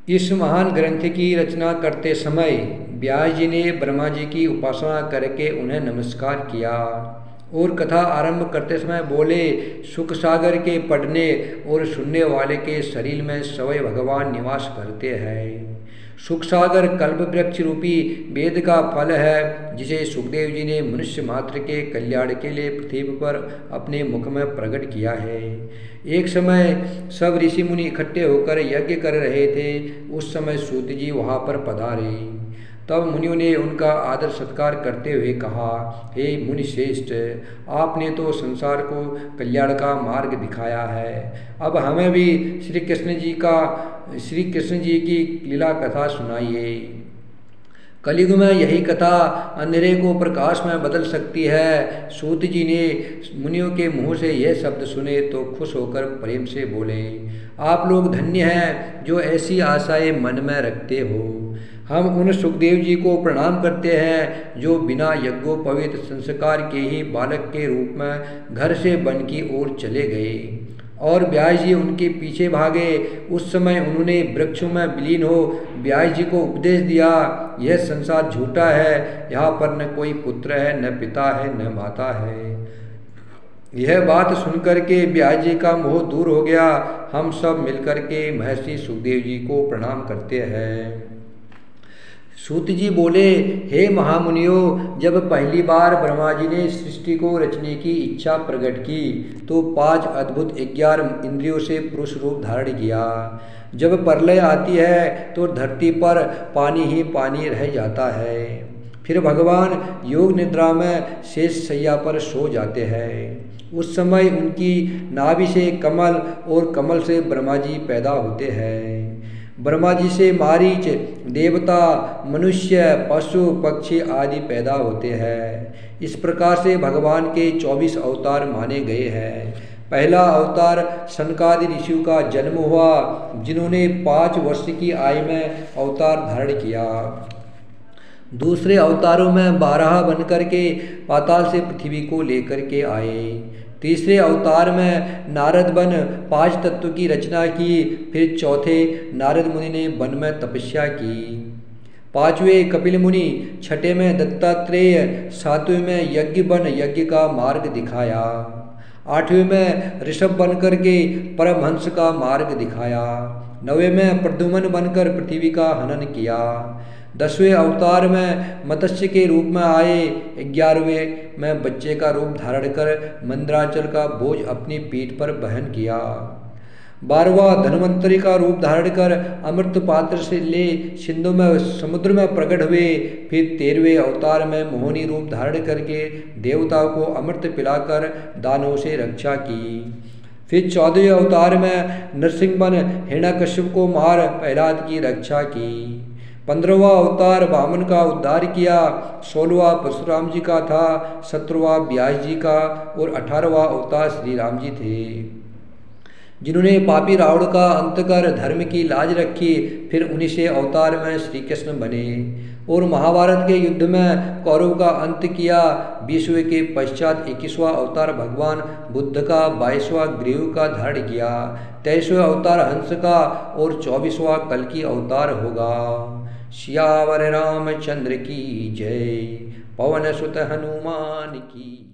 इस महान ग्रंथ की रचना करते समय व्यास जी ने ब्रह्मा जी की उपासना करके उन्हें नमस्कार किया और कथा आरंभ करते समय बोले, सुख सागर के पढ़ने और सुनने वाले के शरीर में स्वयं भगवान निवास करते हैं। सुख सागर कल्प वृक्ष रूपी वेद का फल है, जिसे सुखदेव जी ने मनुष्य मात्र के कल्याण के लिए पृथ्वी पर अपने मुख में प्रकट किया है। एक समय सब ऋषि मुनि इकट्ठे होकर यज्ञ कर रहे थे। उस समय सूत जी वहां पर पधारे। तब मुनियों ने उनका आदर सत्कार करते हुए कहा, हे मुनि श्रेष्ठ, आपने तो संसार को कल्याण का मार्ग दिखाया है। अब हमें भी श्री कृष्ण जी की लीला कथा सुनाइए। कलयुग में यही कथा अंधेरे को प्रकाश में बदल सकती है। सूत जी ने मुनियों के मुंह से यह शब्द सुने तो खुश होकर प्रेम से बोले, आप लोग धन्य हैं जो ऐसी आशाएं मन में रखते हो। हम उन सुखदेव जी को प्रणाम करते हैं जो बिना यज्ञोपवीत संस्कार के ही बालक के रूप में घर से वन की ओर चले गए और व्यास जी उनके पीछे भागे। उस समय उन्होंने वृक्षों में विलीन हो व्यास जी को उपदेश दिया, यह संसार झूठा है, यहाँ पर न कोई पुत्र है, न पिता है, न माता है। यह बात सुनकर के व्यास जी का मोह दूर हो गया। हम सब मिलकर के महर्षि सुखदेव जी को प्रणाम करते हैं। सूत जी बोले, हे महामुनियों, जब पहली बार ब्रह्मा जी ने सृष्टि को रचने की इच्छा प्रकट की तो 5 अद्भुत 11 इंद्रियों से पुरुष रूप धारण किया। जब प्रलय आती है तो धरती पर पानी ही पानी रह जाता है। फिर भगवान योग निद्रा में शेष शैया पर सो जाते हैं। उस समय उनकी नाभि से कमल और कमल से ब्रह्मा जी पैदा होते हैं। ब्रह्मा जी से मारीच, देवता, मनुष्य, पशु, पक्षी आदि पैदा होते हैं। इस प्रकार से भगवान के 24 अवतार माने गए हैं। पहला अवतार सनकादि ऋषियों का जन्म हुआ, जिन्होंने 5 वर्ष की आयु में अवतार धारण किया। दूसरे अवतारों में 12 बनकर के पाताल से पृथ्वी को लेकर के आए। तीसरे अवतार में नारद बन 5 तत्व की रचना की। फिर चौथे नारद मुनि ने वन में तपस्या की। 5वें कपिल मुनि, 6ठे में दत्तात्रेय, 7वें में यज्ञ बन यज्ञ का मार्ग दिखाया। 8वें में ऋषभ बनकर के परमहंस का मार्ग दिखाया। 9वें में प्रद्युम्न बनकर पृथ्वी का हनन किया। 10वें अवतार में मत्स्य के रूप में आए। 11वें में बच्चे का रूप धारण कर मंदराचल का बोझ अपनी पीठ पर वहन किया। 12वां धन्वंतरि का रूप धारण कर अमृत पात्र से ले सिंधु में समुद्र में प्रकट हुए। फिर 13वें अवतार में मोहिनी रूप धारण करके देवताओं को अमृत पिलाकर दानवों से रक्षा की। फिर 14वें अवतार में नरसिंह बन हिरण्यकश्यप को मार प्रहलाद की रक्षा की। 15वां अवतार वामन का उद्धार किया। 16वां परशुराम जी का था। 17वां व्यास जी का और 18वां अवतार श्री राम जी थे, जिन्होंने पापी रावण का अंत कर धर्म की लाज रखी। फिर 19वें अवतार में श्री कृष्ण बने और महाभारत के युद्ध में कौरव का अंत किया। 20वें के पश्चात 21वां अवतार भगवान बुद्ध का, 22वां ग्रीव का धारण किया। 23वें अवतार हंस का और 24वां कल की अवतार होगा। सियावर रामचंद्र की जय। पवन सुत हनुमान की।